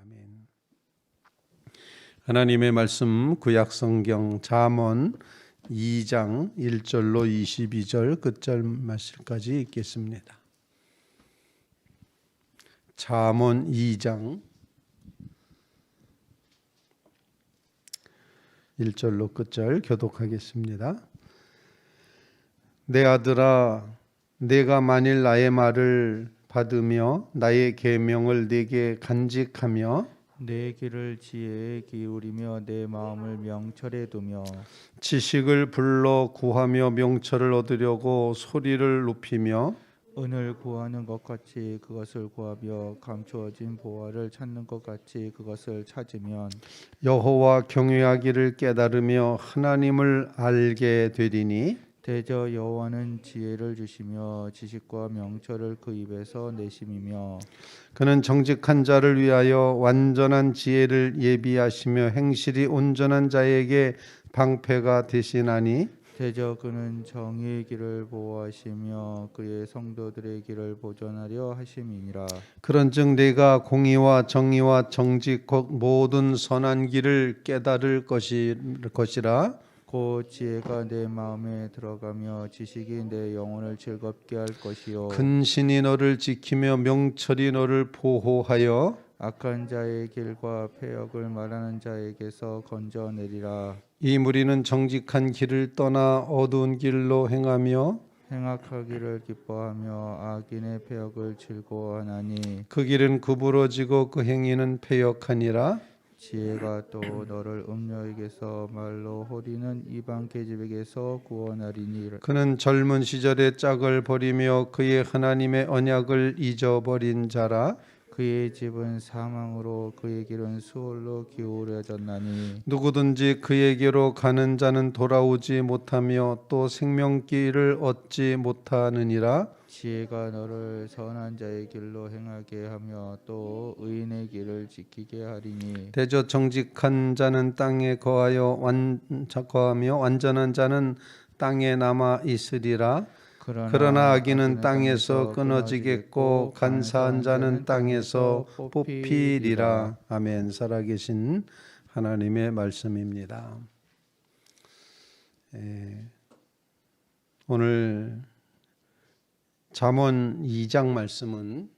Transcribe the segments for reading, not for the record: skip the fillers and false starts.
아멘. 하나님의 말씀 구약성경 잠언 2장 1절로 22절 끝절 말씀까지 읽겠습니다. 잠언 2장 1절로 끝절 교독하겠습니다. 내 아들아, 내가 만일 나의 말을 받으며 나의 계명을 네게 간직하며 내 귀를 지혜에 기울이며 내 마음을 명철에 두며 지식을 불러 구하며 명철을 얻으려고 소리를 높이며 은을 구하는 것 같이 그것을 구하며 감추어진 보화를 찾는 것 같이 그것을 찾으면 여호와 경외하기를 깨달으며 하나님을 알게 되리니 대저 여호와는 지혜를 주시며 지식과 명철을 그 입에서 내심이며 그는 정직한 자를 위하여 완전한 지혜를 예비하시며 행실이 온전한 자에게 방패가 되시나니 대저 그는 정의의 길을 보호하시며 그의 성도들의 길을 보존하려 하심이니라. 그런즉 내가 공의와 정의와 정직 곧 모든 선한 길을 깨달을 것이라. 곧 지혜가 내 마음에 들어가며 지식이 내 영혼을 즐겁게 할 것이요 근신이 너를 지키며 명철이 너를 보호하여 악한 자의 길과 패역을 말하는 자에게서 건져내리라. 이 무리는 정직한 길을 떠나 어두운 길로 행하며 행악하기를 기뻐하며 악인의 패역을 즐거워하나니 그 길은 구부러지고 그 행위는 패역하니라. 지혜가 또 너를 음녀에게서 말로 호리는 이방 계집에게서 구원하리니 그는 젊은 시절의 짝을 버리며 그의 하나님의 언약을 잊어버린 자라. 그의 집은 사망으로 그의 길은 수월로 기울어졌나니 누구든지 그에게로 가는 자는 돌아오지 못하며 또 생명길을 얻지 못하느니라. 지혜가 너를 선한 자의 길로 행하게 하며 또 의인의 길을 지키게 하리니 대저 정직한 자는 땅에 거하며 완전한 자는 땅에 남아 있으리라. 그러나 악인은 땅에서 끊어지겠고 간사한 자는 땅에서 뽑히리라. 아멘. 살아계신 하나님의 말씀입니다. 오늘 잠언 2장 말씀은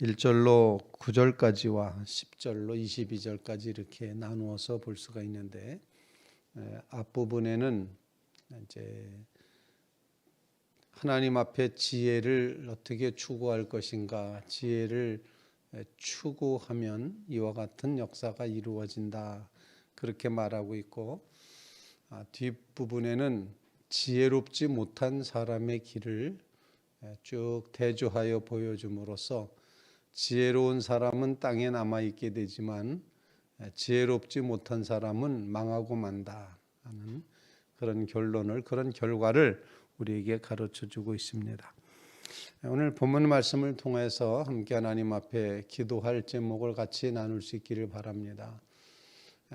1절로 9절까지와 10절로 22절까지 이렇게 나누어서 볼 수가 있는데, 앞부분에는 이제 하나님 앞에 지혜를 어떻게 추구할 것인가, 지혜를 추구하면 이와 같은 역사가 이루어진다, 그렇게 말하고 있고, 뒷부분에는 지혜롭지 못한 사람의 길을 쭉 대조하여 보여줌으로써 지혜로운 사람은 땅에 남아있게 되지만 지혜롭지 못한 사람은 망하고 만다 하는 그런 그런 결과를 우리에게 가르쳐주고 있습니다. 오늘 본문 말씀을 통해서 함께 하나님 앞에 기도할 제목을 같이 나눌 수 있기를 바랍니다.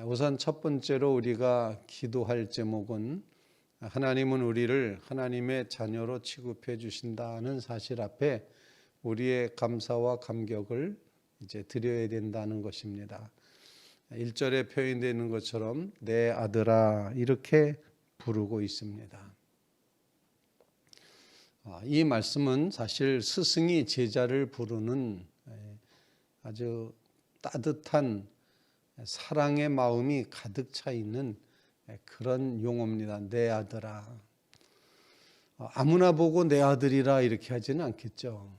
우선 첫 번째로 우리가 기도할 제목은 하나님은 우리를 하나님의 자녀로 취급해 주신다는 사실 앞에 우리의 감사와 감격을 이제 드려야 된다는 것입니다. 1절에 표현되는 것처럼 내 아들아 이렇게 부르고 있습니다. 이 말씀은 사실 스승이 제자를 부르는 아주 따뜻한 사랑의 마음이 가득 차 있는 그런 용어입니다. 내 아들아. 아무나 보고 내 아들이라 이렇게 하지는 않겠죠.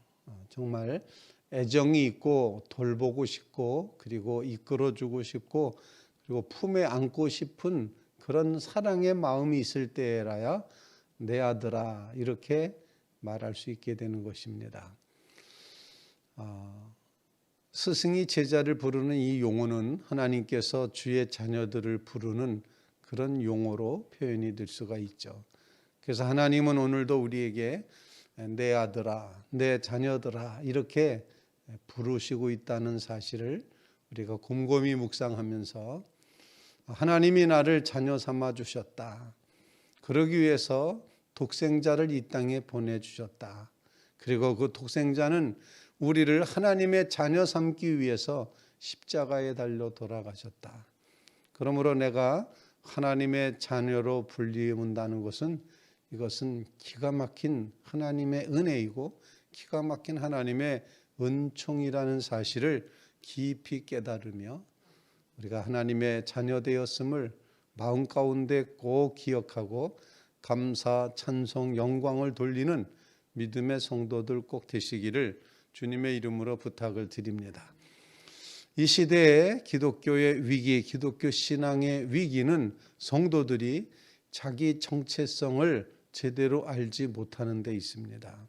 정말 애정이 있고 돌보고 싶고 그리고 이끌어주고 싶고 그리고 품에 안고 싶은 그런 사랑의 마음이 있을 때라야 내 아들아 이렇게 말할 수 있게 되는 것입니다. 스승이 제자를 부르는 이 용어는 하나님께서 주의 자녀들을 부르는 그런 용어로 표현이 될 수가 있죠. 그래서 하나님은 오늘도 우리에게 내 아들아, 내 자녀들아 이렇게 부르시고 있다는 사실을 우리가 곰곰이 묵상하면서 하나님이 나를 자녀 삼아 주셨다. 그러기 위해서 독생자를 이 땅에 보내주셨다. 그리고 그 독생자는 우리를 하나님의 자녀 삼기 위해서 십자가에 달려 돌아가셨다. 그러므로 내가 하나님의 자녀로 불리운다는 것은 이것은 기가 막힌 하나님의 은혜이고 기가 막힌 하나님의 은총이라는 사실을 깊이 깨달으며 우리가 하나님의 자녀 되었음을 마음 가운데 꼭 기억하고 감사, 찬송, 영광을 돌리는 믿음의 성도들 꼭 되시기를 주님의 이름으로 부탁을 드립니다. 이 시대의 기독교의 위기, 기독교 신앙의 위기는 성도들이 자기 정체성을 제대로 알지 못하는 데 있습니다.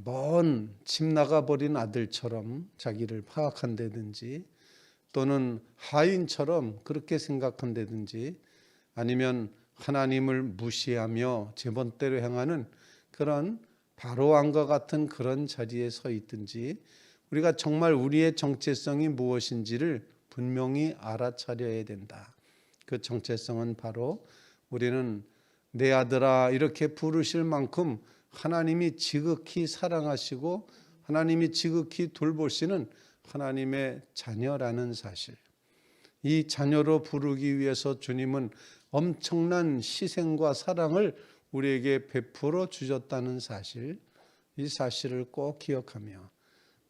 먼 집 나가버린 아들처럼 자기를 파악한다든지 또는 하인처럼 그렇게 생각한다든지 아니면 하나님을 무시하며 제멋대로 행하는 그런 바로왕과 같은 그런 자리에 서 있든지 우리가 정말 우리의 정체성이 무엇인지를 분명히 알아차려야 된다. 그 정체성은 바로 우리는 내 아들아 이렇게 부르실 만큼 하나님이 지극히 사랑하시고 하나님이 지극히 돌보시는 하나님의 자녀라는 사실. 이 자녀로 부르기 위해서 주님은 엄청난 희생과 사랑을 우리에게 베풀어 주셨다는 사실, 이 사실을 꼭 기억하며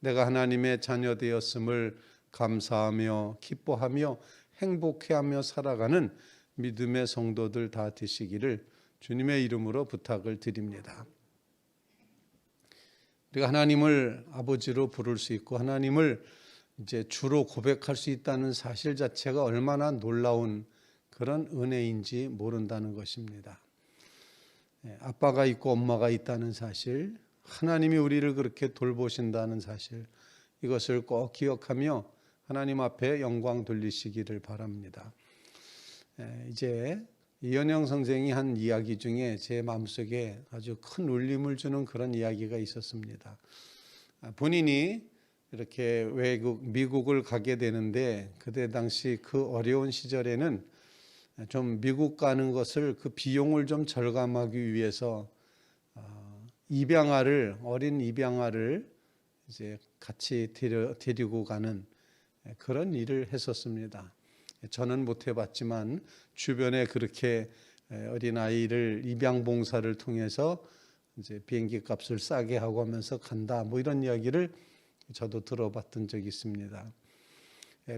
내가 하나님의 자녀 되었음을 감사하며 기뻐하며 행복해하며 살아가는 믿음의 성도들 다 되시기를 주님의 이름으로 부탁을 드립니다. 우리가 하나님을 아버지로 부를 수 있고 하나님을 이제 주로 고백할 수 있다는 사실 자체가 얼마나 놀라운 그런 은혜인지 모른다는 것입니다. 아빠가 있고 엄마가 있다는 사실, 하나님이 우리를 그렇게 돌보신다는 사실, 이것을 꼭 기억하며 하나님 앞에 영광 돌리시기를 바랍니다. 이제 이현영 선생이 한 이야기 중에 제 마음속에 아주 큰 울림을 주는 그런 이야기가 있었습니다. 본인이 이렇게 미국을 가게 되는데 그때 당시 그 어려운 시절에는 좀 미국 가는 것을 그 비용을 좀 절감하기 위해서 어린 입양아를 이제 같이 데리고 가는 그런 일을 했었습니다. 저는 못 해봤지만 주변에 그렇게 어린 아이를 입양 봉사를 통해서 이제 비행기 값을 싸게 하고 하면서 간다 뭐 이런 이야기를 저도 들어봤던 적이 있습니다.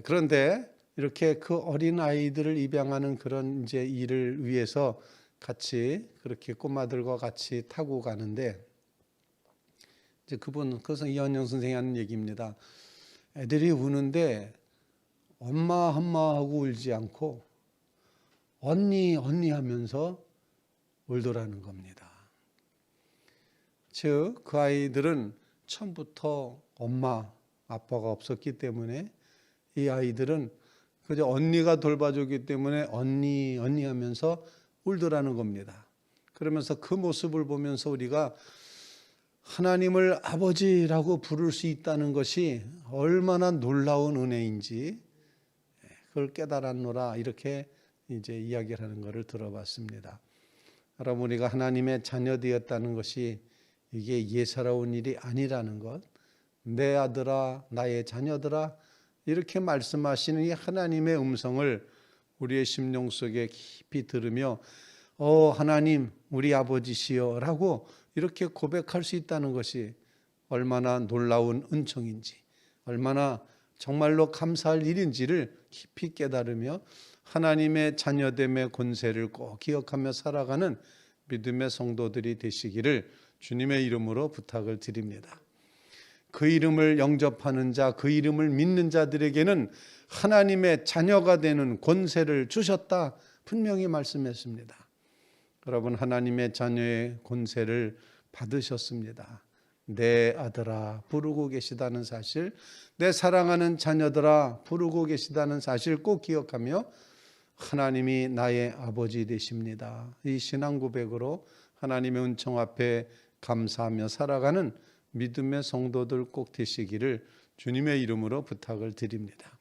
그런데 이렇게 그 어린 아이들을 입양하는 그런 이제 일을 위해서 같이 그렇게 꼬마들과 같이 타고 가는데 이제 그래서 이현영 선생이 하는 얘기입니다. 애들이 우는데 엄마 하고 울지 않고 언니 하면서 울더라는 겁니다. 즉 그 아이들은 처음부터 엄마 아빠가 없었기 때문에 이 아이들은 그저 언니가 돌봐주기 때문에 언니 하면서 울더라는 겁니다. 그러면서 그 모습을 보면서 우리가 하나님을 아버지라고 부를 수 있다는 것이 얼마나 놀라운 은혜인지 그걸 깨달았노라 이렇게 이제 이야기를 하는 것을 들어봤습니다. 여러분 우리가 하나님의 자녀 되었다는 것이 이게 예사로운 일이 아니라는 것, 내 아들아 나의 자녀들아 이렇게 말씀하시는 이 하나님의 음성을 우리의 심령 속에 깊이 들으며 하나님 우리 아버지시여 라고 이렇게 고백할 수 있다는 것이 얼마나 놀라운 은총인지 얼마나 정말로 감사할 일인지를 깊이 깨달으며 하나님의 자녀됨의 권세를 꼭 기억하며 살아가는 믿음의 성도들이 되시기를 주님의 이름으로 부탁을 드립니다. 그 이름을 영접하는 자, 그 이름을 믿는 자들에게는 하나님의 자녀가 되는 권세를 주셨다 분명히 말씀했습니다. 여러분 하나님의 자녀의 권세를 받으셨습니다. 내 아들아 부르고 계시다는 사실, 내 사랑하는 자녀들아 부르고 계시다는 사실 꼭 기억하며 하나님이 나의 아버지 되십니다. 이 신앙 고백으로 하나님의 은총 앞에 감사하며 살아가는 믿음의 성도들 꼭 되시기를 주님의 이름으로 부탁을 드립니다.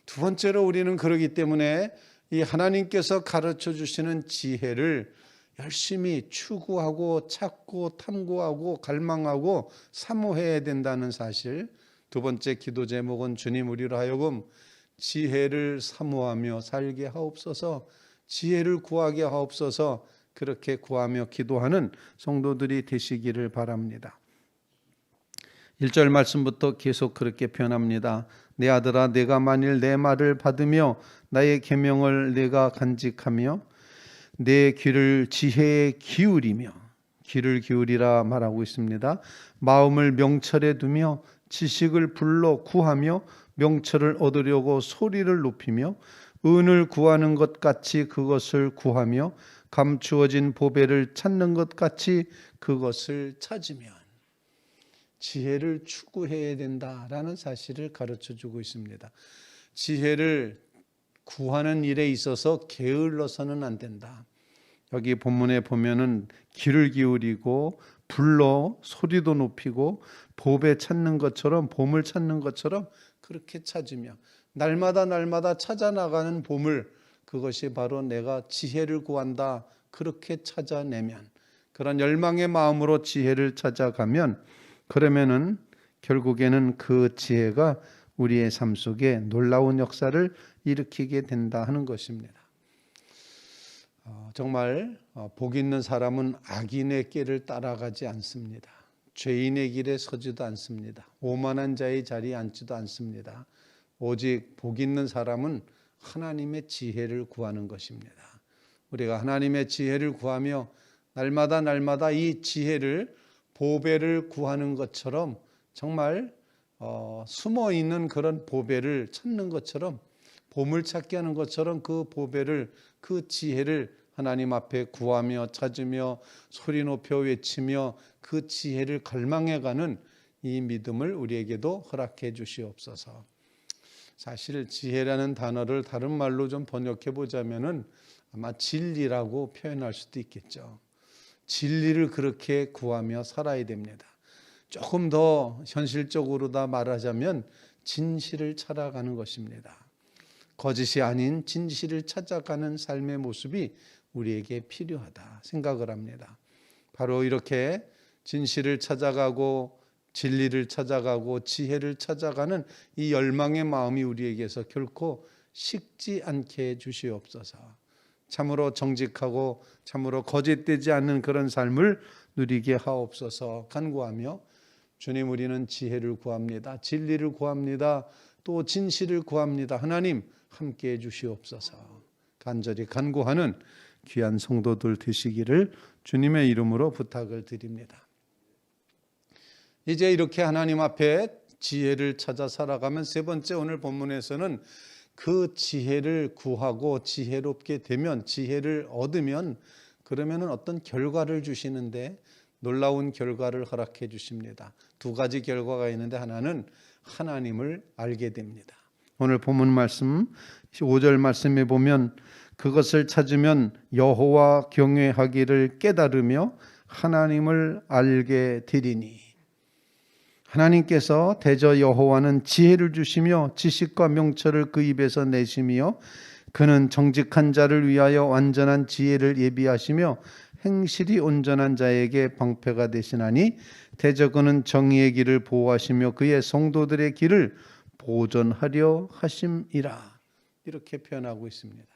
두 번째로 우리는 그러기 때문에 이 하나님께서 가르쳐 주시는 지혜를 열심히 추구하고 찾고 탐구하고 갈망하고 사모해야 된다는 사실. 두 번째 기도 제목은 주님 우리로 하여금 지혜를 사모하며 살게 하옵소서, 지혜를 구하게 하옵소서, 그렇게 구하며 기도하는 성도들이 되시기를 바랍니다. 1절 말씀부터 계속 그렇게 표현합니다. 내 아들아, 내가 만일 내 말을 받으며 나의 계명을 내가 간직하며 내 귀를 지혜에 기울이며, 귀를 기울이라 말하고 있습니다. 마음을 명철에 두며 지식을 불러 구하며 명철을 얻으려고 소리를 높이며 은을 구하는 것 같이 그것을 구하며 감추어진 보배를 찾는 것 같이 그것을 찾으면, 지혜를 추구해야 된다라는 사실을 가르쳐주고 있습니다. 지혜를 구하는 일에 있어서 게을러서는 안 된다. 여기 본문에 보면은 귀를 기울이고 불러 소리도 높이고 보배 찾는 것처럼, 보물 찾는 것처럼 그렇게 찾으며 날마다 찾아나가는 보물, 그것이 바로 내가 지혜를 구한다, 그렇게 찾아내면, 그런 열망의 마음으로 지혜를 찾아가면, 그러면은 결국에는 그 지혜가 우리의 삶 속에 놀라운 역사를 일으키게 된다 하는 것입니다. 정말 복 있는 사람은 악인의 길을 따라가지 않습니다. 죄인의 길에 서지도 않습니다. 오만한 자의 자리에 앉지도 않습니다. 오직 복 있는 사람은 하나님의 지혜를 구하는 것입니다. 우리가 하나님의 지혜를 구하며 날마다 이 지혜를, 보배를 구하는 것처럼, 정말 숨어있는 그런 보배를 찾는 것처럼, 보물찾기 하는 것처럼 그 보배를, 그 지혜를 하나님 앞에 구하며 찾으며 소리 높여 외치며 그 지혜를 갈망해가는 이 믿음을 우리에게도 허락해 주시옵소서. 사실 지혜라는 단어를 다른 말로 좀 번역해 보자면은 아마 진리라고 표현할 수도 있겠죠. 진리를 그렇게 구하며 살아야 됩니다. 조금 더 현실적으로 다 말하자면 진실을 찾아가는 것입니다. 거짓이 아닌 진실을 찾아가는 삶의 모습이 우리에게 필요하다 생각을 합니다. 바로 이렇게 진실을 찾아가고 진리를 찾아가고 지혜를 찾아가는 이 열망의 마음이 우리에게서 결코 식지 않게 해 주시옵소서. 참으로 정직하고 참으로 거짓되지 않는 그런 삶을 누리게 하옵소서 간구하며, 주님 우리는 지혜를 구합니다. 진리를 구합니다. 또 진실을 구합니다. 하나님 함께해 주시옵소서. 간절히 간구하는 귀한 성도들 되시기를 주님의 이름으로 부탁을 드립니다. 이제 이렇게 하나님 앞에 지혜를 찾아 살아가면, 세 번째 오늘 본문에서는 그 지혜를 구하고 지혜롭게 되면, 지혜를 얻으면, 그러면 어떤 결과를 주시는데 놀라운 결과를 허락해 주십니다. 두 가지 결과가 있는데, 하나는 하나님을 알게 됩니다. 오늘 본문 말씀 5절 말씀에 보면 그것을 찾으면 여호와 경외하기를 깨달으며 하나님을 알게 되리니, 하나님께서 대저 여호와는 지혜를 주시며 지식과 명철을 그 입에서 내시며 그는 정직한 자를 위하여 완전한 지혜를 예비하시며 행실이 온전한 자에게 방패가 되시나니 대저 그는 정의의 길을 보호하시며 그의 성도들의 길을 보존하려 하심이라. 이렇게 표현하고 있습니다.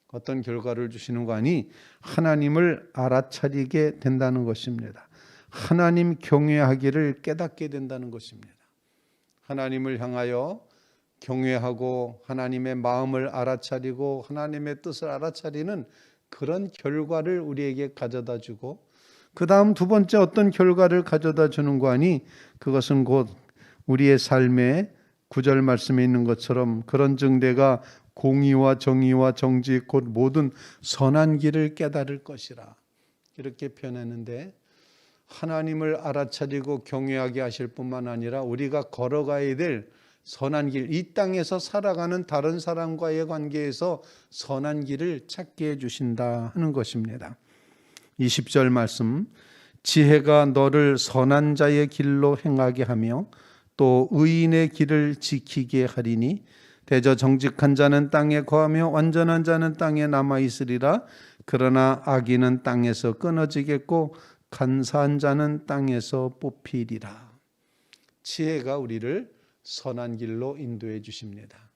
어떤 결과를 주시는 거 아니, 하나님을 알아차리게 된다는 것입니다. 하나님 경외하기를 깨닫게 된다는 것입니다. 하나님을 향하여 경외하고 하나님의 마음을 알아차리고 하나님의 뜻을 알아차리는 그런 결과를 우리에게 가져다 주고, 그 다음 두 번째 어떤 결과를 가져다 주는 거 아니, 그것은 곧 우리의 삶의 9절 말씀에 있는 것처럼 그런 증대가 공의와 정의와 정직 곧 모든 선한 길을 깨달을 것이라. 이렇게 표현했는데, 하나님을 알아차리고 경외하게 하실 뿐만 아니라 우리가 걸어가야 될 선한 길, 이 땅에서 살아가는 다른 사람과의 관계에서 선한 길을 찾게 해주신다 하는 것입니다. 20절 말씀, 지혜가 너를 선한 자의 길로 행하게 하며 또 의인의 길을 지키게 하리니 대저 정직한 자는 땅에 거하며 완전한 자는 땅에 남아 있으리라. 그러나 악인은 땅에서 끊어지겠고 간사한 자는 땅에서 뽑히리라. 지혜가 우리를 선한 길로 인도해 주십니다.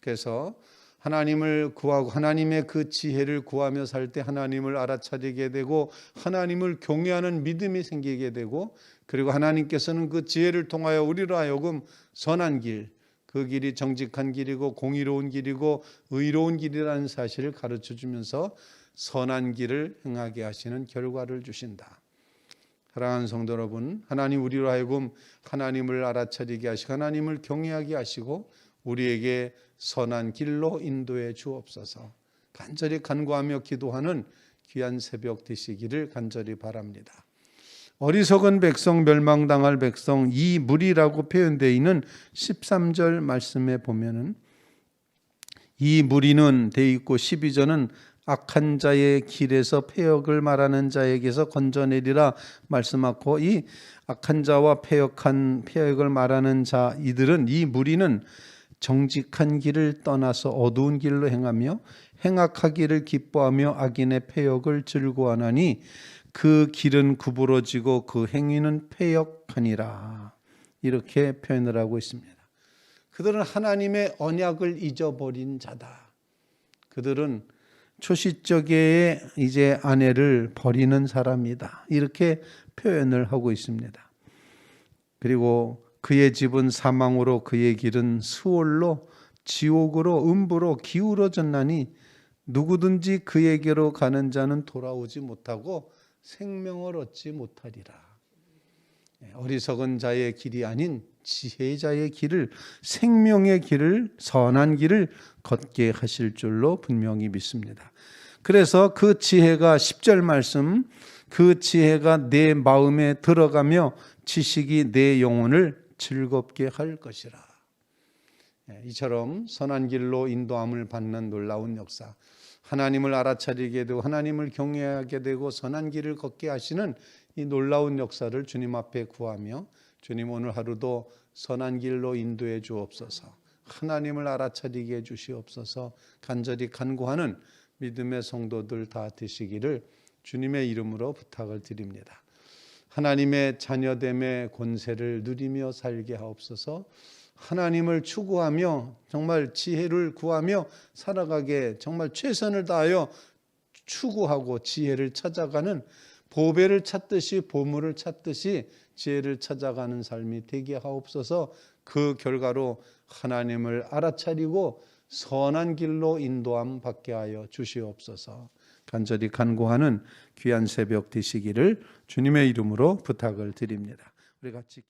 그래서 하나님을 구하고 하나님의 그 지혜를 구하며 살 때 하나님을 알아차리게 되고 하나님을 경외하는 믿음이 생기게 되고, 그리고 하나님께서는 그 지혜를 통하여 우리로 하여금 선한 길, 그 길이 정직한 길이고 공의로운 길이고 의로운 길이라는 사실을 가르쳐 주면서 선한 길을 행하게 하시는 결과를 주신다. 사랑하는 성도 여러분, 하나님 우리로 하여금 하나님을 알아차리게 하시고 하나님을 경외하게 하시고 우리에게 선한 길로 인도해 주옵소서. 간절히 간구하며 기도하는 귀한 새벽 되시기를 간절히 바랍니다. 어리석은 백성, 멸망당할 백성, 이 무리라고 표현되어 있는 13절 말씀에 보면은 이 무리는 되어 있고 12절은 악한 자의 길에서 폐역을 말하는 자에게서 건져내리라 말씀하고, 이 악한 자와 폐역을 말하는 자, 이들은, 이 무리는 정직한 길을 떠나서 어두운 길로 행하며 행악하기를 기뻐하며 악인의 폐역을 즐거워하나니 그 길은 구부러지고 그 행위는 폐역하니라. 이렇게 표현을 하고 있습니다. 그들은 하나님의 언약을 잊어버린 자다. 그들은 초시적의 이제 아내를 버리는 사람이다. 이렇게 표현을 하고 있습니다. 그리고 그의 집은 사망으로 그의 길은 수월로 지옥으로 음부로 기울어졌나니 누구든지 그에게로 가는 자는 돌아오지 못하고 생명을 얻지 못하리라. 어리석은 자의 길이 아닌 지혜자의 길을, 생명의 길을, 선한 길을 걷게 하실 줄로 분명히 믿습니다. 그래서 그 지혜가 10절 말씀, 그 지혜가 내 마음에 들어가며 지식이 내 영혼을 즐겁게 할 것이라. 이처럼 선한 길로 인도함을 받는 놀라운 역사, 하나님을 알아차리게 되고 하나님을 경외하게 되고 선한 길을 걷게 하시는 이 놀라운 역사를 주님 앞에 구하며, 주님 오늘 하루도 선한 길로 인도해 주옵소서, 하나님을 알아차리게 해 주시옵소서 간절히 간구하는 믿음의 성도들 다 되시기를 주님의 이름으로 부탁을 드립니다. 하나님의 자녀됨의 권세를 누리며 살게 하옵소서. 하나님을 추구하며 정말 지혜를 구하며 살아가게 정말 최선을 다하여 추구하고 지혜를 찾아가는, 보배를 찾듯이 보물을 찾듯이 지혜를 찾아가는 삶이 되게 하옵소서. 그 결과로 하나님을 알아차리고 선한 길로 인도함 받게 하여 주시옵소서. 간절히 간구하는 귀한 새벽 되시기를 주님의 이름으로 부탁을 드립니다. 우리 같이